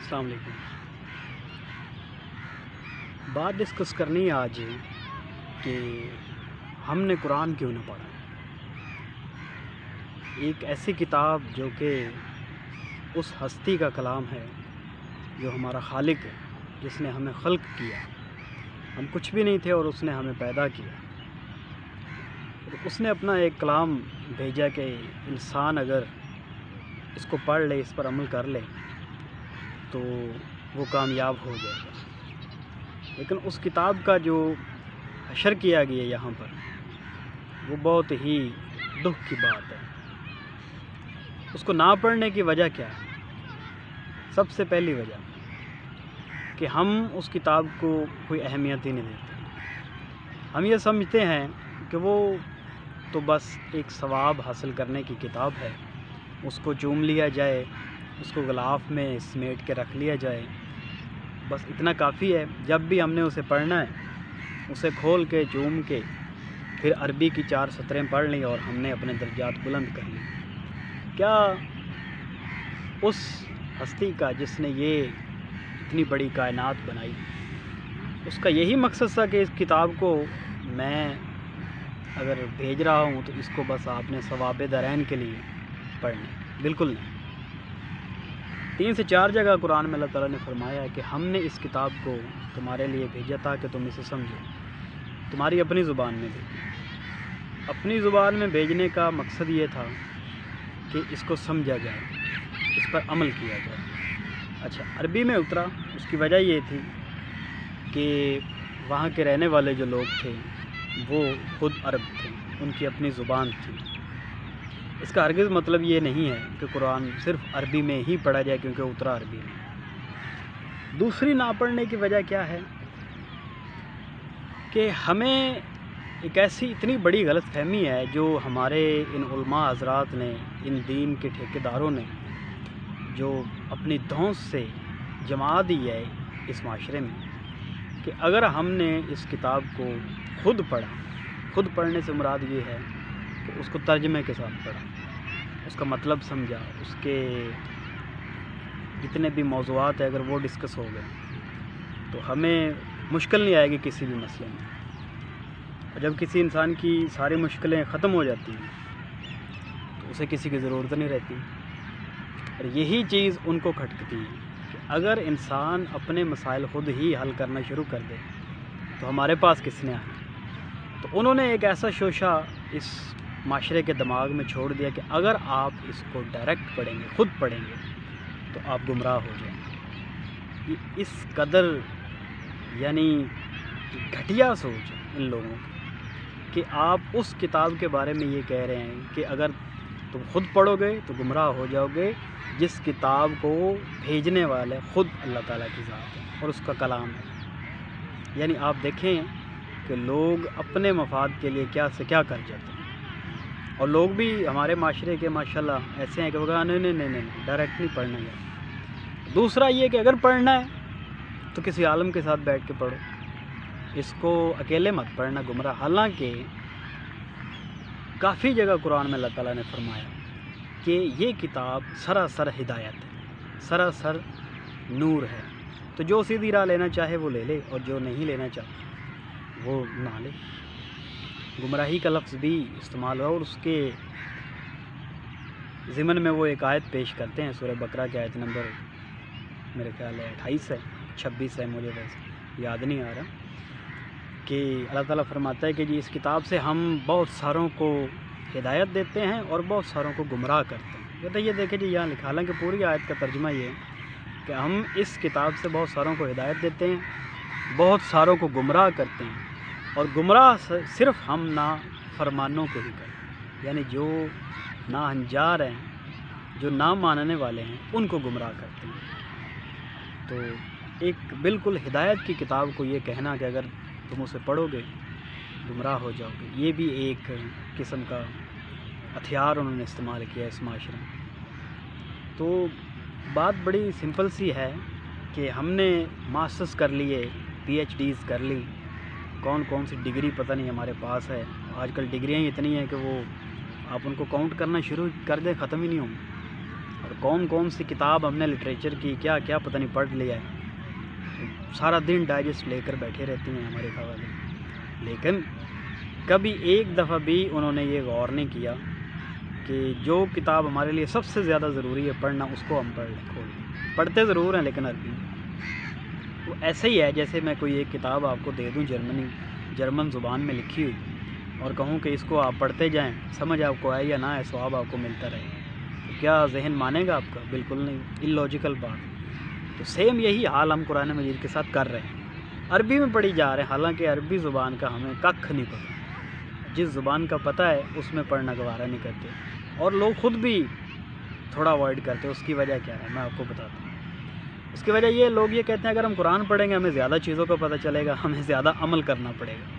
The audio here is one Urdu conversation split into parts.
السلام علیکم۔ بات ڈسکس کرنی ہے آج کہ ہم نے قرآن کیوں نہ پڑھا۔ ایک ایسی کتاب جو کہ اس ہستی کا کلام ہے جو ہمارا خالق ہے، جس نے ہمیں خلق کیا۔ ہم کچھ بھی نہیں تھے اور اس نے ہمیں پیدا کیا۔ اس نے اپنا ایک کلام بھیجا کہ انسان اگر اس کو پڑھ لے، اس پر عمل کر لے تو وہ کامیاب ہو جائے گا۔ لیکن اس کتاب کا جو حشر کیا گیا یہاں پر، وہ بہت ہی دکھ کی بات ہے۔ اس کو نہ پڑھنے کی وجہ کیا ہے؟ سب سے پہلی وجہ کہ ہم اس کتاب کو کوئی اہمیت ہی نہیں دیتے۔ ہم یہ سمجھتے ہیں کہ وہ تو بس ایک ثواب حاصل کرنے کی کتاب ہے، اس کو چوم لیا جائے، اس کو غلاف میں سمیٹ کے رکھ لیا جائے، بس اتنا کافی ہے۔ جب بھی ہم نے اسے پڑھنا ہے، اسے کھول کے چوم کے پھر عربی کی 4 سطریں پڑھ لیں اور ہم نے اپنے درجات بلند کر لیں۔ کیا اس ہستی کا جس نے یہ اتنی بڑی کائنات بنائی، اس کا یہی مقصد تھا کہ اس کتاب کو میں اگر بھیج رہا ہوں تو اس کو بس آپ نے ثواب دارین کے لیے پڑھنا؟ بالکل نہیں۔ 3 سے 4 جگہ قرآن میں اللہ تعالیٰ نے فرمایا ہے کہ ہم نے اس کتاب کو تمہارے لیے بھیجا تھا کہ تم اسے سمجھو، تمہاری اپنی زبان میں بھیجا۔ اپنی زبان میں بھیجنے کا مقصد یہ تھا کہ اس کو سمجھا جائے، اس پر عمل کیا جائے۔ اچھا، عربی میں اترا، اس کی وجہ یہ تھی کہ وہاں کے رہنے والے جو لوگ تھے وہ خود عرب تھے، ان کی اپنی زبان تھی۔ اس کا ہرگز مطلب یہ نہیں ہے کہ قرآن صرف عربی میں ہی پڑھا جائے کیونکہ اترا عربی میں۔ دوسری نہ پڑھنے کی وجہ کیا ہے کہ ہمیں ایک ایسی اتنی بڑی غلط فہمی ہے جو ہمارے ان علماء حضرات نے، ان دین کے ٹھیکیداروں نے جو اپنی دھونس سے جما دی ہے اس معاشرے میں، کہ اگر ہم نے اس کتاب کو خود پڑھا، خود پڑھنے سے مراد یہ ہے کہ اس کو ترجمے کے ساتھ پڑھا، اس کا مطلب سمجھا، اس کے جتنے بھی موضوعات ہیں اگر وہ ڈسکس ہو گئے تو ہمیں مشکل نہیں آئے گی کسی بھی مسئلے میں۔ اور جب کسی انسان کی ساری مشکلیں ختم ہو جاتی ہیں تو اسے کسی کی ضرورت نہیں رہتی۔ اور یہی چیز ان کو کھٹکتی ہے کہ اگر انسان اپنے مسائل خود ہی حل کرنا شروع کر دے تو ہمارے پاس کس نے آنا؟ تو انہوں نے ایک ایسا شوشہ اس معاشرے کے دماغ میں چھوڑ دیا کہ اگر آپ اس کو ڈائریکٹ پڑھیں گے، خود پڑھیں گے، تو آپ گمراہ ہو جائیں گے۔ اس قدر یعنی گھٹیا سوچ ان لوگوں کی کہ آپ اس کتاب کے بارے میں یہ کہہ رہے ہیں کہ اگر تم خود پڑھو گے تو گمراہ ہو جاؤ گے، جس کتاب کو بھیجنے والے خود اللہ تعالیٰ کی ذات ہے اور اس کا کلام ہے۔ یعنی آپ دیکھیں کہ لوگ اپنے مفاد کے لیے کیا سے کیا کر جاتے ہیں۔ اور لوگ بھی ہمارے معاشرے کے ماشاءاللہ ایسے ہیں کہ وہ کہا نہیں ڈائریکٹ نہیں پڑھنا ہے۔ دوسرا یہ کہ اگر پڑھنا ہے تو کسی عالم کے ساتھ بیٹھ کے پڑھو، اس کو اکیلے مت پڑھنا، گمراہ۔ حالانکہ کافی جگہ قرآن میں اللہ تعالیٰ نے فرمایا کہ یہ کتاب سراسر ہدایت ہے، سراسر نور ہے، تو جو سیدھی راہ لینا چاہے وہ لے لے اور جو نہیں لینا چاہے وہ نہ لے۔ گمراہی کا لفظ بھی استعمال ہوا اور اس کے ضمن میں وہ ایک آیت پیش کرتے ہیں، سورہ بقرہ کی آیت نمبر میرے خیال ہے 28 ہے، 26 ہے، مجھے ویسے یاد نہیں آ رہا، کہ اللہ تعالیٰ فرماتا ہے کہ جی اس کتاب سے ہم بہت ساروں کو ہدایت دیتے ہیں اور بہت ساروں کو گمراہ کرتے ہیں۔ کہتے ہیں یہ دیکھیں جی یہاں لکھا، حالانکہ پوری آیت کا ترجمہ یہ ہے کہ ہم اس کتاب سے بہت ساروں کو ہدایت دیتے ہیں، بہت ساروں کو گمراہ کرتے ہیں، اور گمراہ صرف ہم نا فرمانوں کو ہی کریں، یعنی جو نا ہنجار ہیں، جو نہ ماننے والے ہیں، ان کو گمراہ کرتے ہیں۔ تو ایک بالکل ہدایت کی کتاب کو یہ کہنا کہ اگر تم اسے پڑھو گے گمراہ ہو جاؤ گے، یہ بھی ایک قسم کا ہتھیار انہوں نے استعمال کیا اس معاشرے میں۔ تو بات بڑی سمپل سی ہے کہ ہم نے ماسٹرز کر لیے، پی ایچ ڈیز کر لی، کون سی ڈگری پتہ نہیں ہمارے پاس ہے۔ آج کل ڈگریاں اتنی ہیں کہ وہ آپ ان کو کاؤنٹ کرنا شروع کر دیں ختم ہی نہیں ہوں گے۔ اور کون کون سی کتاب ہم نے لٹریچر کی کیا کیا پتہ نہیں پڑھ لیا ہے، سارا دن ڈائجسٹ لے کر بیٹھے رہتے ہیں ہمارے خواتین، لیکن کبھی ایک دفعہ بھی انہوں نے یہ غور نہیں کیا کہ جو کتاب ہمارے لیے سب سے زیادہ ضروری ہے پڑھنا، اس کو ہم پڑھ لیں، کھول لیں۔ پڑھتے ضرور ہیں لیکن عربی وہ ایسے ہی ہے جیسے میں کوئی ایک کتاب آپ کو دے دوں جرمن زبان میں لکھی ہوئی اور کہوں کہ اس کو آپ پڑھتے جائیں، سمجھ آپ کو آئے یا نہ آئے، ثواب آپ کو ملتا رہے، تو کیا ذہن مانے گا آپ کا؟ بالکل نہیں، illogical بات۔ تو سیم یہی حال ہم قرآن مجید کے ساتھ کر رہے ہیں، عربی میں پڑھی جا رہے ہیں، حالانکہ عربی زبان کا ہمیں ککھ نہیں پتہ، جس زبان کا پتہ ہے اس میں پڑھنا گوارہ نہیں کرتے، اور لوگ خود بھی تھوڑا اوائڈ کرتے۔ اس کی وجہ کیا ہے میں آپ کو بتاتا ہوں۔ اس کی وجہ یہ لوگ یہ کہتے ہیں اگر ہم قرآن پڑھیں گے ہمیں زیادہ چیزوں کا پتہ چلے گا، ہمیں زیادہ عمل کرنا پڑے گا،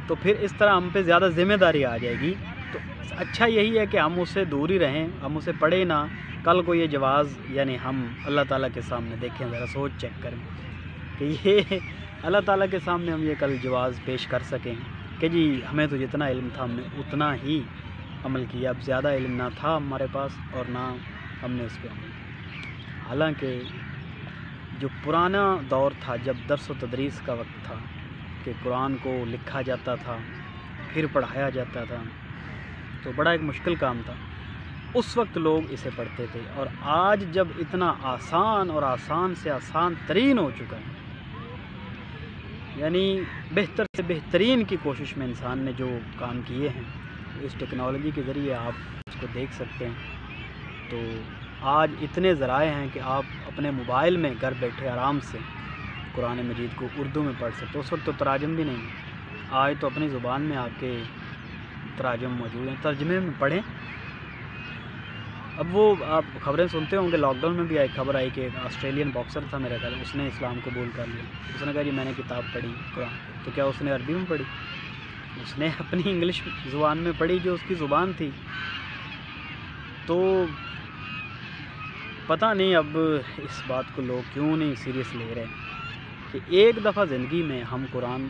تو پھر اس طرح ہم پہ زیادہ ذمہ داری آ جائے گی۔ تو اچھا یہی ہے کہ ہم اس سے دور ہی رہیں، ہم اسے پڑھیں نہ، کل کو یہ جواز یعنی ہم اللہ تعالیٰ کے سامنے دیکھیں، ذرا سوچ چیک کریں کہ یہ اللہ تعالیٰ کے سامنے ہم یہ کل جواز پیش کر سکیں کہ جی ہمیں تو جتنا علم تھا ہم نے اتنا ہی عمل کیا، اب زیادہ علم نہ تھا ہمارے پاس اور نہ ہم نے اس پہ عمل کیا۔ حالانکہ جو پرانا دور تھا جب درس و تدریس کا وقت تھا کہ قرآن کو لکھا جاتا تھا پھر پڑھایا جاتا تھا، تو بڑا ایک مشکل کام تھا، اس وقت لوگ اسے پڑھتے تھے، اور آج جب اتنا آسان اور آسان سے آسان ترین ہو چکا ہے، یعنی بہتر سے بہترین کی کوشش میں انسان نے جو کام کیے ہیں اس ٹیکنالوجی کے ذریعے آپ اس کو دیکھ سکتے ہیں۔ تو آج اتنے ذرائع ہیں کہ آپ اپنے موبائل میں گھر بیٹھے آرام سے قرآن مجید کو اردو میں پڑھ سکتے، اس وقت تو تراجم بھی نہیں ہے، آج تو اپنی زبان میں آپ کے تراجم موجود ہیں، ترجمے میں پڑھیں۔ اب وہ آپ خبریں سنتے ہوں گے، لاک ڈاؤن میں بھی ایک خبر آئی کہ ایک آسٹریلین باکسر تھا میرا خیال، اس نے اسلام قبول کر لیا، اس نے کہا جی میں نے کتاب پڑھی قرآن، تو کیا اس نے عربی میں پڑھی؟ اس نے اپنی انگلش زبان میں پڑھی جو اس کی زبان تھی۔ تو پتہ نہیں اب اس بات کو لوگ کیوں نہیں سیریس لے رہے کہ ایک دفعہ زندگی میں ہم قرآن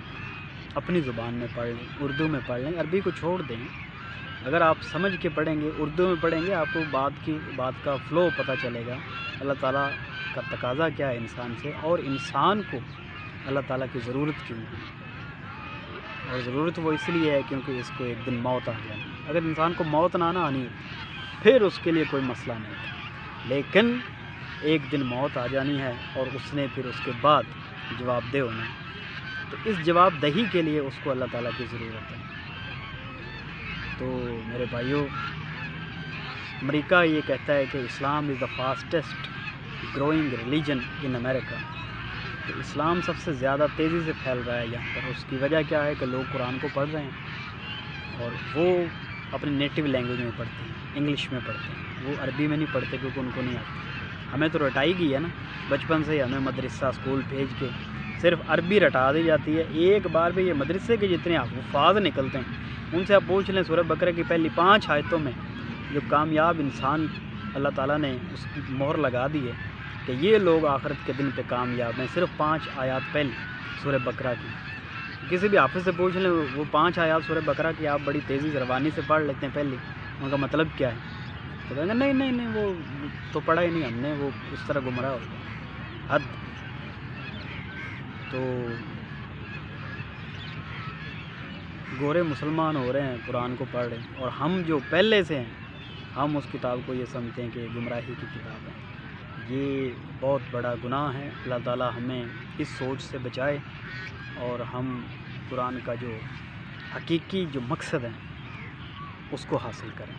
اپنی زبان میں پڑھ لیں، اردو میں پڑھ لیں، عربی کو چھوڑ دیں۔ اگر آپ سمجھ کے پڑھیں گے، اردو میں پڑھیں گے، آپ کو بات کا فلو پتہ چلے گا، اللہ تعالیٰ کا تقاضا کیا ہے انسان سے، اور انسان کو اللہ تعالیٰ کی ضرورت کیوں ہے، اور ضرورت وہ اس لیے ہے کیونکہ اس کو ایک دن موت آ جائے۔ اگر انسان کو موت نہ آنی ہوتی پھر اس کے لیے کوئی مسئلہ نہیں تھا، لیکن ایک دن موت آ جانی ہے اور اس نے پھر اس کے بعد جواب دہ ہونا ہے، تو اس جواب دہی کے لیے اس کو اللہ تعالیٰ کی ضرورت ہے۔ تو میرے بھائیوں، امریکہ یہ کہتا ہے کہ اسلام از دا فاسٹسٹ گروئنگ ریلیجن ان امریکہ، تو اسلام سب سے زیادہ تیزی سے پھیل رہا ہے یہاں پر۔ اس کی وجہ کیا ہے کہ لوگ قرآن کو پڑھ رہے ہیں اور وہ اپنی نیٹیو لینگویج میں پڑھتے ہیں، انگلش میں پڑھتے ہیں، وہ عربی میں نہیں پڑھتے کیونکہ ان کو نہیں آتی۔ ہمیں تو رٹائی گئی ہے نا، بچپن سے ہی ہمیں مدرسہ اسکول بھیج کے صرف عربی رٹا دی جاتی ہے، ایک بار بھی یہ مدرسے کے جتنے حفاظ نکلتے ہیں ان سے آپ پوچھ لیں سورہ بقرہ کی پہلی 5 آیتوں میں جو کامیاب انسان اللہ تعالیٰ نے اس کی مہر لگا دی ہے کہ یہ لوگ آخرت کے دن پہ کامیاب ہیں، صرف 5 آیات پہلی سورہ بقرہ کی۔ کسی بھی حافظ سے پوچھ لیں وہ 5 آیات سورہ بقرہ کی آپ بڑی تیزی سے روانی سے پڑھ لیتے ہیں پہلی، ان کا مطلب کیا ہے؟ تو کہیں گے نہیں وہ تو پڑھا ہی نہیں ہم نے، وہ اس طرح گمراہ ہو گیا، حد۔ تو گورے مسلمان ہو رہے ہیں، قرآن کو پڑھ رہے ہیں، اور ہم جو پہلے سے ہیں ہم اس کتاب کو یہ سمجھتے ہیں کہ گمراہی کی کتاب ہے۔ یہ بہت بڑا گناہ ہے، اللہ تعالیٰ ہمیں اس سوچ سے بچائے اور ہم قرآن کا جو حقیقی جو مقصد ہے اس کو حاصل کریں۔